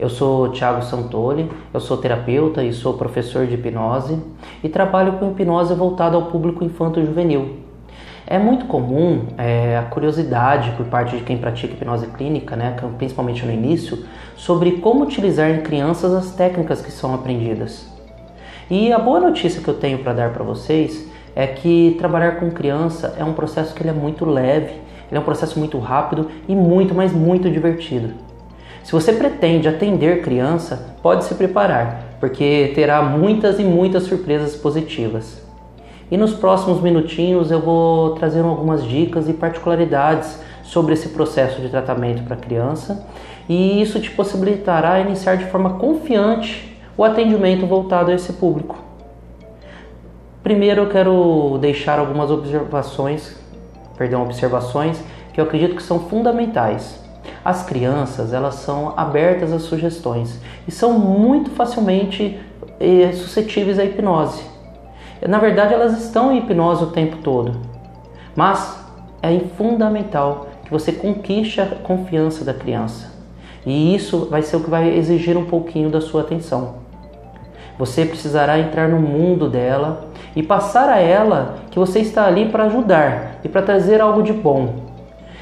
Eu sou Thiago Santoli, eu sou terapeuta e sou professor de hipnose e trabalho com hipnose voltada ao público infanto-juvenil. É muito comum a curiosidade por parte de quem pratica hipnose clínica, principalmente no início, sobre como utilizar em crianças as técnicas que são aprendidas. E a boa notícia que eu tenho para dar para vocês é que trabalhar com criança é um processo que ele é muito leve, ele é um processo muito rápido e muito, mas muito divertido. Se você pretende atender criança, pode se preparar, porque terá muitas e muitas surpresas positivas. E nos próximos minutinhos eu vou trazer algumas dicas e particularidades sobre esse processo de tratamento para criança, e isso te possibilitará iniciar de forma confiante o atendimento voltado a esse público. Primeiro eu quero deixar algumas observações que eu acredito que são fundamentais. As crianças, elas são abertas às sugestões e são muito facilmente suscetíveis à hipnose. Na verdade, elas estão em hipnose o tempo todo, mas é fundamental que você conquiste a confiança da criança. E isso vai ser o que vai exigir um pouquinho da sua atenção. Você precisará entrar no mundo dela e passar a ela que você está ali para ajudar e para trazer algo de bom.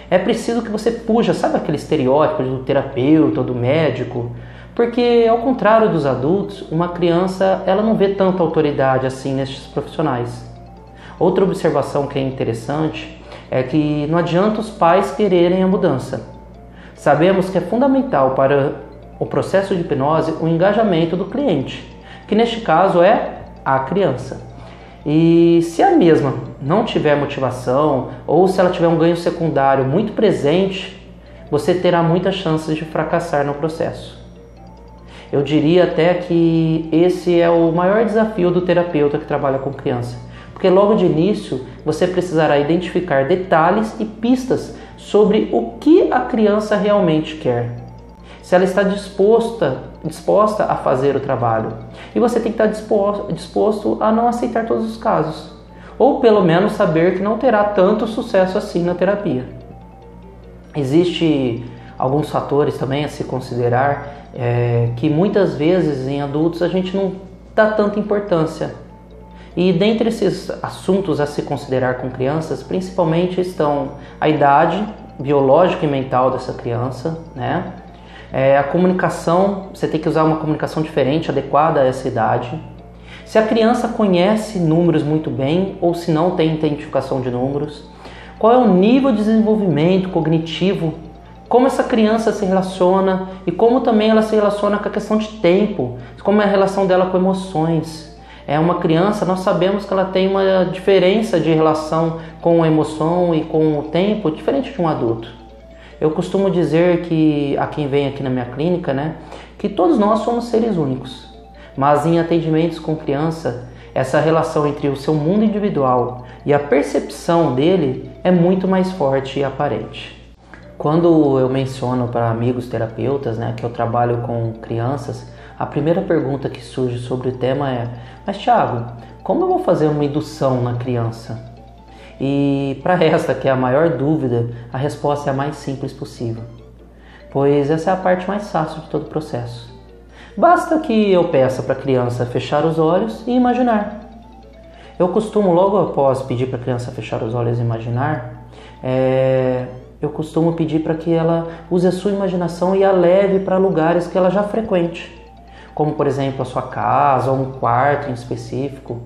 É preciso que você fuja, sabe aquele estereótipo do terapeuta ou do médico? Porque, ao contrário dos adultos, uma criança ela não vê tanta autoridade assim nestes profissionais. Outra observação que é interessante é que não adianta os pais quererem a mudança. Sabemos que é fundamental para o processo de hipnose o engajamento do cliente, que neste caso é a criança. E se a mesma não tiver motivação ou se ela tiver um ganho secundário muito presente, você terá muitas chances de fracassar no processo. Eu diria até que esse é o maior desafio do terapeuta que trabalha com criança, porque logo de início você precisará identificar detalhes e pistas sobre o que a criança realmente quer. Se ela está disposta a fazer o trabalho. E você tem que estar disposto a não aceitar todos os casos. Ou pelo menos saber que não terá tanto sucesso assim na terapia. Existem alguns fatores também a se considerar que muitas vezes em adultos a gente não dá tanta importância. E dentre esses assuntos a se considerar com crianças, principalmente estão a idade biológica e mental dessa criança, a comunicação, você tem que usar uma comunicação diferente, adequada a essa idade. Se a criança conhece números muito bem ou se não tem identificação de números. Qual é o nível de desenvolvimento cognitivo, como essa criança se relaciona e como também ela se relaciona com a questão de tempo, como é a relação dela com emoções. Uma criança, nós sabemos que ela tem uma diferença de relação com a emoção e com o tempo diferente de um adulto. Eu costumo dizer que a quem vem aqui na minha clínica, que todos nós somos seres únicos. Mas em atendimentos com criança, essa relação entre o seu mundo individual e a percepção dele é muito mais forte e aparente. Quando eu menciono para amigos terapeutas, que eu trabalho com crianças, a primeira pergunta que surge sobre o tema é: mas Thiago, como eu vou fazer uma indução na criança? E para esta, que é a maior dúvida, a resposta é a mais simples possível, pois essa é a parte mais fácil de todo o processo. Basta que eu peça para a criança fechar os olhos e imaginar. Eu costumo, logo após pedir para a criança fechar os olhos e imaginar, eu costumo pedir para que ela use a sua imaginação e a leve para lugares que ela já frequente, como por exemplo a sua casa ou um quarto em específico.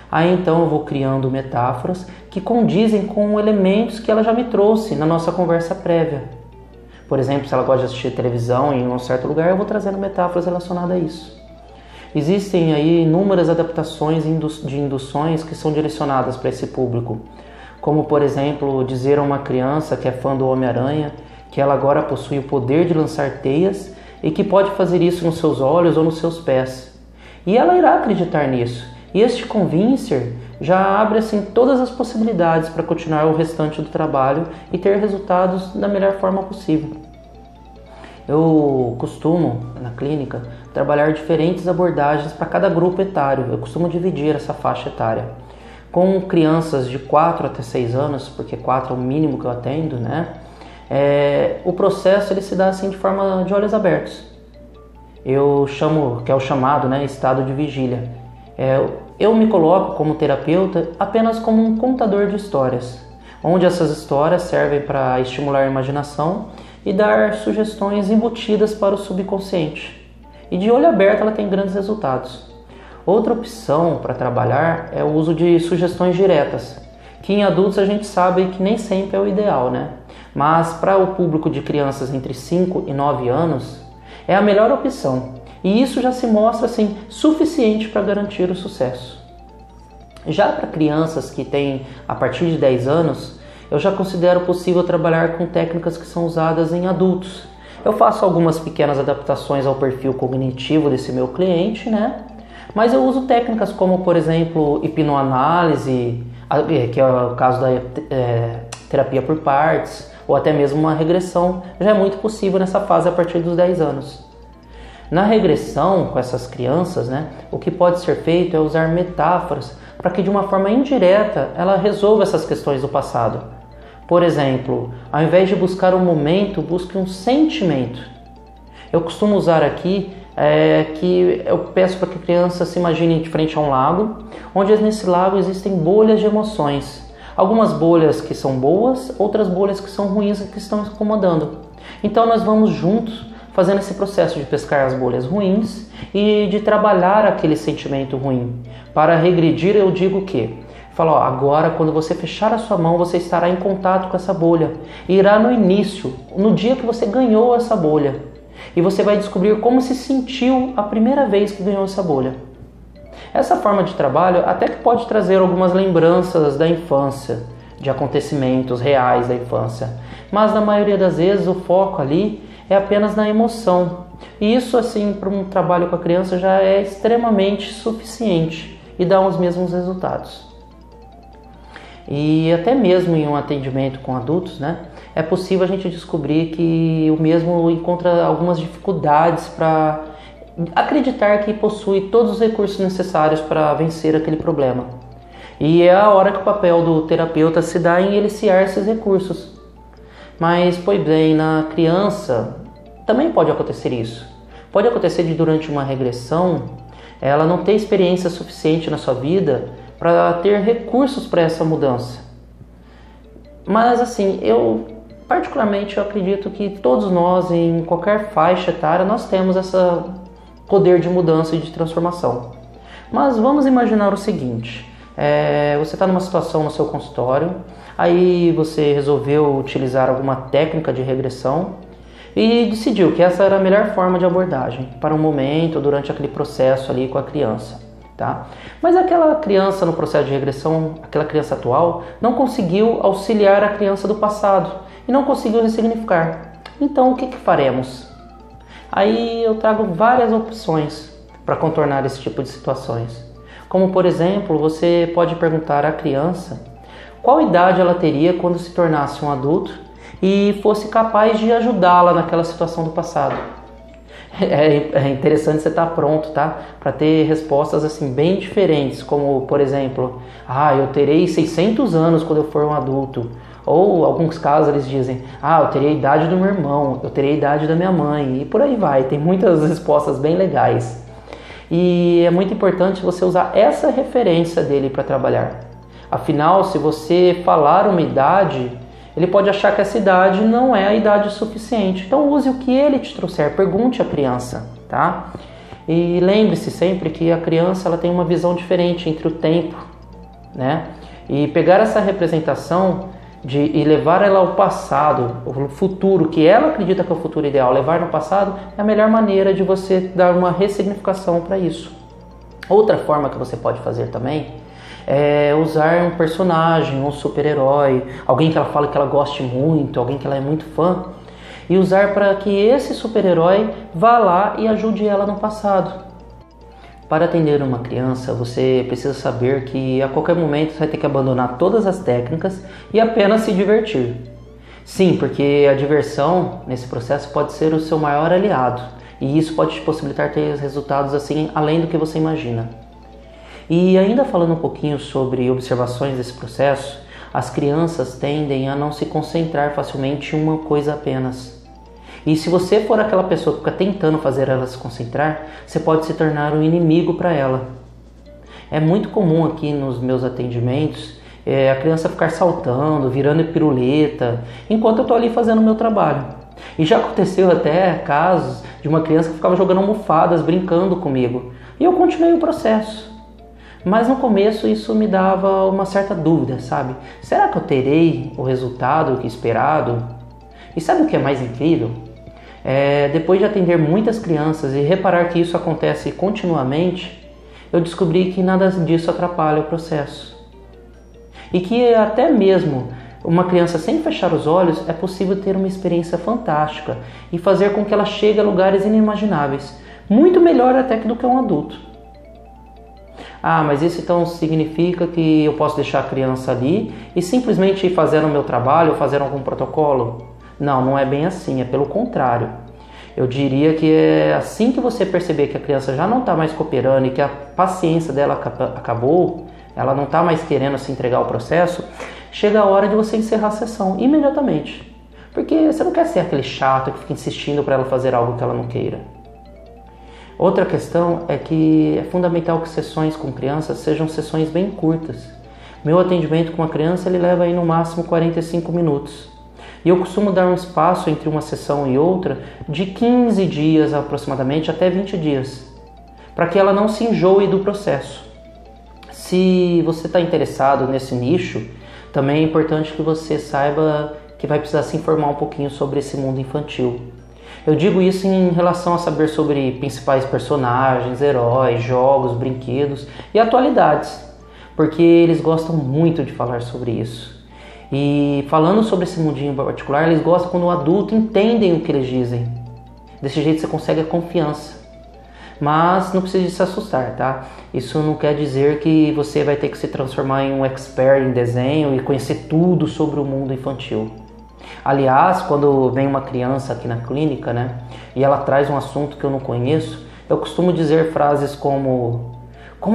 Aí então eu vou criando metáforas que condizem com elementos que ela já me trouxe na nossa conversa prévia. Por exemplo, se ela gosta de assistir televisão em um certo lugar, eu vou trazendo metáforas relacionadas a isso. Existem aí inúmeras adaptações de induções que são direcionadas para esse público. Como, por exemplo, dizer a uma criança que é fã do Homem-Aranha que ela agora possui o poder de lançar teias e que pode fazer isso nos seus olhos ou nos seus pés. E ela irá acreditar nisso. E este convincer já abre todas as possibilidades para continuar o restante do trabalho e ter resultados da melhor forma possível. Eu costumo, na clínica, trabalhar diferentes abordagens para cada grupo etário. Eu costumo dividir essa faixa etária. Com crianças de 4 até 6 anos, porque 4 é o mínimo que eu atendo, o processo ele se dá assim de forma de olhos abertos. que é o chamado, né, estado de vigília. Eu me coloco como terapeuta apenas como um contador de histórias, onde essas histórias servem para estimular a imaginação e dar sugestões embutidas para o subconsciente. E de olho aberto ela tem grandes resultados. Outra opção para trabalhar é o uso de sugestões diretas, que em adultos a gente sabe que nem sempre é o ideal, né? Mas para o público de crianças entre 5 e 9 anos é a melhor opção. E isso já se mostra assim, suficiente para garantir o sucesso. Já para crianças que têm a partir de 10 anos, eu já considero possível trabalhar com técnicas que são usadas em adultos. Eu faço algumas pequenas adaptações ao perfil cognitivo desse meu cliente, né? Mas eu uso técnicas como, por exemplo, hipnoanálise, que é o caso da terapia por partes, ou até mesmo uma regressão, já é muito possível nessa fase a partir dos 10 anos. Na regressão com essas crianças, né, o que pode ser feito é usar metáforas para que de uma forma indireta ela resolva essas questões do passado. Por exemplo, ao invés de buscar um momento, busque um sentimento. Eu costumo usar aqui que eu peço para que a criança se imagine de frente a um lago, onde nesse lago existem bolhas de emoções. Algumas bolhas que são boas, outras bolhas que são ruins e que estão incomodando. Então nós vamos juntos fazendo esse processo de pescar as bolhas ruins e de trabalhar aquele sentimento ruim. Para regredir eu digo que, agora quando você fechar a sua mão você estará em contato com essa bolha. E irá no início, no dia que você ganhou essa bolha. E você vai descobrir como se sentiu a primeira vez que ganhou essa bolha. Essa forma de trabalho até que pode trazer algumas lembranças da infância, de acontecimentos reais da infância. Mas na maioria das vezes o foco ali é apenas na emoção. E isso assim para um trabalho com a criança já é extremamente suficiente e dá os mesmos resultados. E até mesmo em um atendimento com adultos, né, é possível a gente descobrir que o mesmo encontra algumas dificuldades para acreditar que possui todos os recursos necessários para vencer aquele problema. E é a hora que o papel do terapeuta se dá em eliciar esses recursos. Mas, pois bem, na criança também pode acontecer isso. Pode acontecer de durante uma regressão ela não ter experiência suficiente na sua vida para ter recursos para essa mudança. Mas assim, particularmente eu acredito que todos nós, em qualquer faixa etária, nós temos esse poder de mudança e de transformação. Mas vamos imaginar o seguinte, você está numa situação no seu consultório, aí você resolveu utilizar alguma técnica de regressão e decidiu que essa era a melhor forma de abordagem para um momento, durante aquele processo ali com a criança. Tá? Mas aquela criança no processo de regressão, aquela criança atual, não conseguiu auxiliar a criança do passado e não conseguiu ressignificar. Então o que faremos? Aí eu trago várias opções para contornar esse tipo de situações. Como por exemplo, você pode perguntar à criança qual idade ela teria quando se tornasse um adulto e fosse capaz de ajudá-la naquela situação do passado. É interessante você estar pronto, tá? Para ter respostas assim bem diferentes, como por exemplo, eu terei 600 anos quando eu for um adulto. Ou alguns casos eles dizem, eu terei a idade do meu irmão, eu terei a idade da minha mãe, e por aí vai. Tem muitas respostas bem legais. E é muito importante você usar essa referência dele para trabalhar. Afinal, se você falar uma idade, ele pode achar que essa idade não é a idade suficiente. Então use o que ele te trouxer, pergunte à criança, tá? E lembre-se sempre que a criança ela tem uma visão diferente entre o tempo, né? E pegar essa representação e levar ela ao passado, o futuro, que ela acredita que é o futuro ideal, levar no passado é a melhor maneira de você dar uma ressignificação para isso. Outra forma que você pode fazer também é usar um personagem, um super-herói, alguém que ela fala que ela goste muito, alguém que ela é muito fã, e usar para que esse super-herói vá lá e ajude ela no passado. Para atender uma criança, você precisa saber que a qualquer momento você vai ter que abandonar todas as técnicas e apenas se divertir. Sim, porque a diversão nesse processo pode ser o seu maior aliado, e isso pode te possibilitar ter resultados assim além do que você imagina. E ainda falando um pouquinho sobre observações desse processo, as crianças tendem a não se concentrar facilmente em uma coisa apenas. E se você for aquela pessoa que fica tentando fazer ela se concentrar, você pode se tornar um inimigo para ela. É muito comum aqui nos meus atendimentos a criança ficar saltando, virando piruleta, enquanto eu estou ali fazendo o meu trabalho. E já aconteceu até casos de uma criança que ficava jogando almofadas, brincando comigo. E eu continuei o processo. Mas no começo isso me dava uma certa dúvida, sabe? Será que eu terei o resultado que esperado? E sabe o que é mais incrível? Depois de atender muitas crianças e reparar que isso acontece continuamente, eu descobri que nada disso atrapalha o processo. E que até mesmo uma criança sem fechar os olhos é possível ter uma experiência fantástica e fazer com que ela chegue a lugares inimagináveis, muito melhor até do que um adulto. Ah, mas isso então significa que eu posso deixar a criança ali e simplesmente ir fazer o meu trabalho ou fazer algum protocolo? Não, não é bem assim, é pelo contrário. Eu diria que é assim que você perceber que a criança já não está mais cooperando e que a paciência dela acabou, ela não está mais querendo se entregar ao processo, chega a hora de você encerrar a sessão imediatamente. Porque você não quer ser aquele chato que fica insistindo para ela fazer algo que ela não queira. Outra questão é que é fundamental que sessões com crianças sejam sessões bem curtas. Meu atendimento com uma criança ele leva aí no máximo 45 minutos. E eu costumo dar um espaço entre uma sessão e outra de 15 dias aproximadamente até 20 dias, para que ela não se enjoe do processo. Se você está interessado nesse nicho, também é importante que você saiba que vai precisar se informar um pouquinho sobre esse mundo infantil. Eu digo isso em relação a saber sobre principais personagens, heróis, jogos, brinquedos e atualidades, porque eles gostam muito de falar sobre isso. E falando sobre esse mundinho em particular, eles gostam quando o adulto entendem o que eles dizem. Desse jeito você consegue a confiança. Mas não precisa se assustar, tá? Isso não quer dizer que você vai ter que se transformar em um expert em desenho e conhecer tudo sobre o mundo infantil. Aliás, quando vem uma criança aqui na clínica, né, e ela traz um assunto que eu não conheço, eu costumo dizer frases como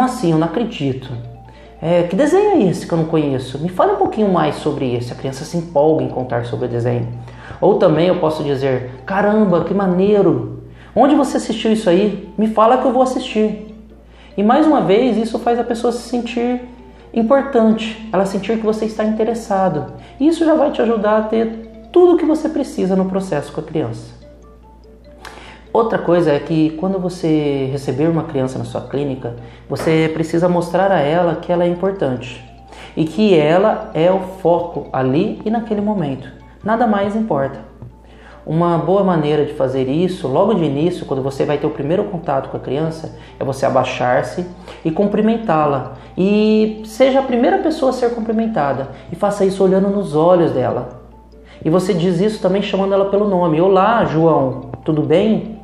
assim? Eu não acredito. Que desenho é esse que eu não conheço? Me fale um pouquinho mais sobre esse. A criança se empolga em contar sobre o desenho. Ou também eu posso dizer, caramba, que maneiro! Onde você assistiu isso aí? Me fala que eu vou assistir. E mais uma vez, isso faz a pessoa se sentir importante, ela sentir que você está interessado. E isso já vai te ajudar a ter tudo o que você precisa no processo com a criança. Outra coisa é que quando você receber uma criança na sua clínica, você precisa mostrar a ela que ela é importante e que ela é o foco ali e naquele momento. Nada mais importa. Uma boa maneira de fazer isso, logo de início, quando você vai ter o primeiro contato com a criança, é você abaixar-se e cumprimentá-la. E seja a primeira pessoa a ser cumprimentada. E faça isso olhando nos olhos dela. E você diz isso também chamando ela pelo nome. Olá, João, tudo bem?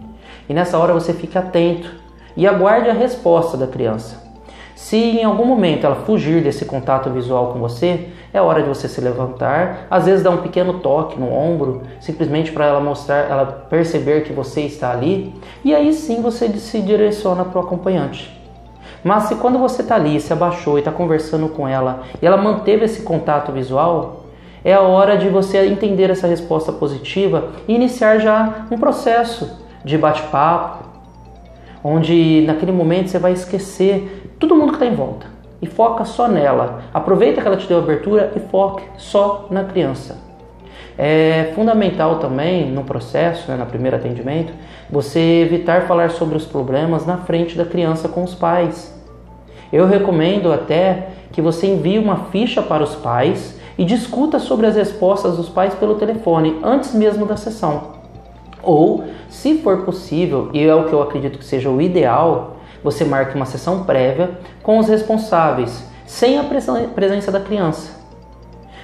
E nessa hora você fica atento e aguarde a resposta da criança. Se em algum momento ela fugir desse contato visual com você, é hora de você se levantar, às vezes dar um pequeno toque no ombro, simplesmente para ela perceber que você está ali, e aí sim você se direciona para o acompanhante. Mas se quando você está ali, se abaixou e está conversando com ela, e ela manteve esse contato visual, é a hora de você entender essa resposta positiva e iniciar já um processo de bate-papo, onde naquele momento você vai esquecer todo mundo que está em volta e foca só nela. Aproveita que ela te deu abertura e foque só na criança. É fundamental também no processo, no primeiro atendimento, você evitar falar sobre os problemas na frente da criança com os pais. Eu recomendo até que você envie uma ficha para os pais e discuta sobre as respostas dos pais pelo telefone antes mesmo da sessão. Ou, se for possível, e é o que eu acredito que seja o ideal, você marque uma sessão prévia com os responsáveis, sem a presença da criança.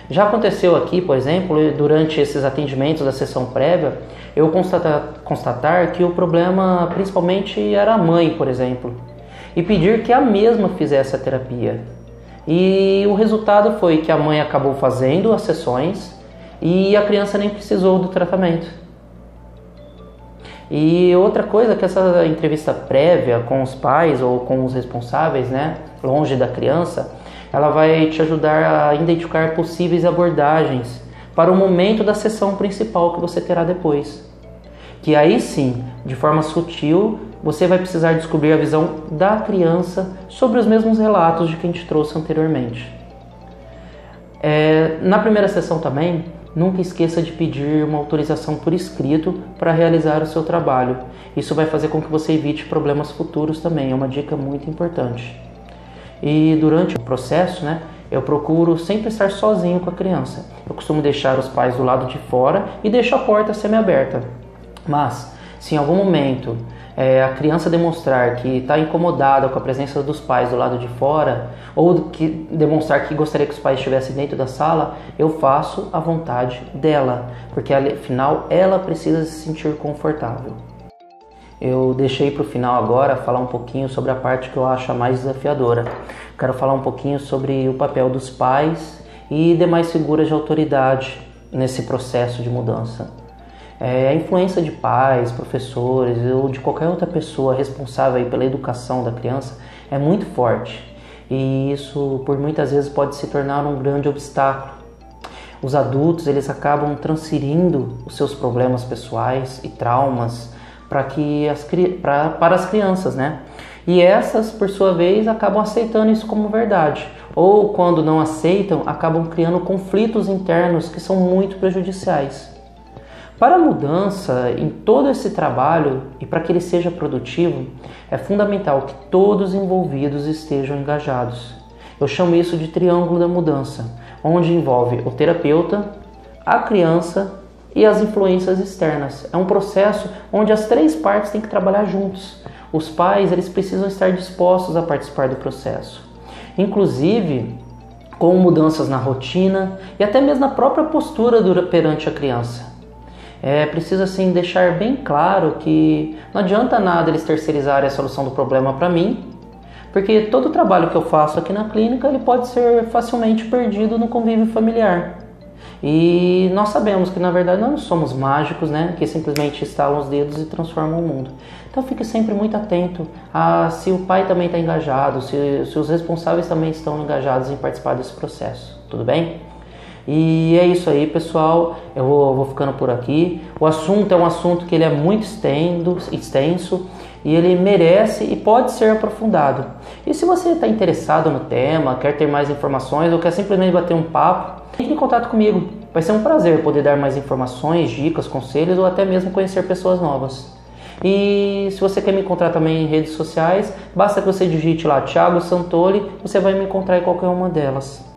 Já aconteceu aqui, por exemplo, durante esses atendimentos da sessão prévia, eu constatar que o problema principalmente era a mãe, por exemplo, e pedir que a mesma fizesse a terapia. E o resultado foi que a mãe acabou fazendo as sessões e a criança nem precisou do tratamento. E outra coisa é que essa entrevista prévia com os pais ou com os responsáveis, longe da criança, ela vai te ajudar a identificar possíveis abordagens para o momento da sessão principal que você terá depois. que aí sim, de forma sutil, você vai precisar descobrir a visão da criança sobre os mesmos relatos de quem te trouxe anteriormente. Na primeira sessão também, nunca esqueça de pedir uma autorização por escrito para realizar o seu trabalho. Isso vai fazer com que você evite problemas futuros também, é uma dica muito importante. E durante o processo, eu procuro sempre estar sozinho com a criança. Eu costumo deixar os pais do lado de fora e deixo a porta semi-aberta. Mas, se em algum momento a criança demonstrar que está incomodada com a presença dos pais do lado de fora, ou que demonstrar que gostaria que os pais estivessem dentro da sala, eu faço a vontade dela, porque afinal ela precisa se sentir confortável. Eu deixei para o final agora falar um pouquinho sobre a parte que eu acho a mais desafiadora. Quero falar um pouquinho sobre o papel dos pais e demais figuras de autoridade nesse processo de mudança. A influência de pais, professores ou de qualquer outra pessoa responsável aí pela educação da criança é muito forte, e isso por muitas vezes pode se tornar um grande obstáculo. Os adultos eles acabam transferindo os seus problemas pessoais e traumas para as crianças, E essas, por sua vez, acabam aceitando isso como verdade. Ou, quando não aceitam, acabam criando conflitos internos que são muito prejudiciais. Para a mudança em todo esse trabalho e para que ele seja produtivo, é fundamental que todos os envolvidos estejam engajados. Eu chamo isso de triângulo da mudança, onde envolve o terapeuta, a criança e as influências externas. É um processo onde as três partes têm que trabalhar juntos. Os pais eles precisam estar dispostos a participar do processo, inclusive com mudanças na rotina e até mesmo na própria postura perante a criança. É preciso assim deixar bem claro que não adianta nada eles terceirizarem a solução do problema para mim, porque todo o trabalho que eu faço aqui na clínica ele pode ser facilmente perdido no convívio familiar. E nós sabemos que na verdade nós não somos mágicos, que simplesmente estalam os dedos e transformam o mundo. Então fique sempre muito atento a se o pai também está engajado, se os responsáveis também estão engajados em participar desse processo, tudo bem? E é isso aí, pessoal, eu vou ficando por aqui. O assunto é um assunto que ele é muito extenso e ele merece e pode ser aprofundado. E se você está interessado no tema, quer ter mais informações ou quer simplesmente bater um papo, entre em contato comigo. Vai ser um prazer poder dar mais informações, dicas, conselhos ou até mesmo conhecer pessoas novas. E se você quer me encontrar também em redes sociais, basta que você digite lá Thiago Santoli, você vai me encontrar em qualquer uma delas.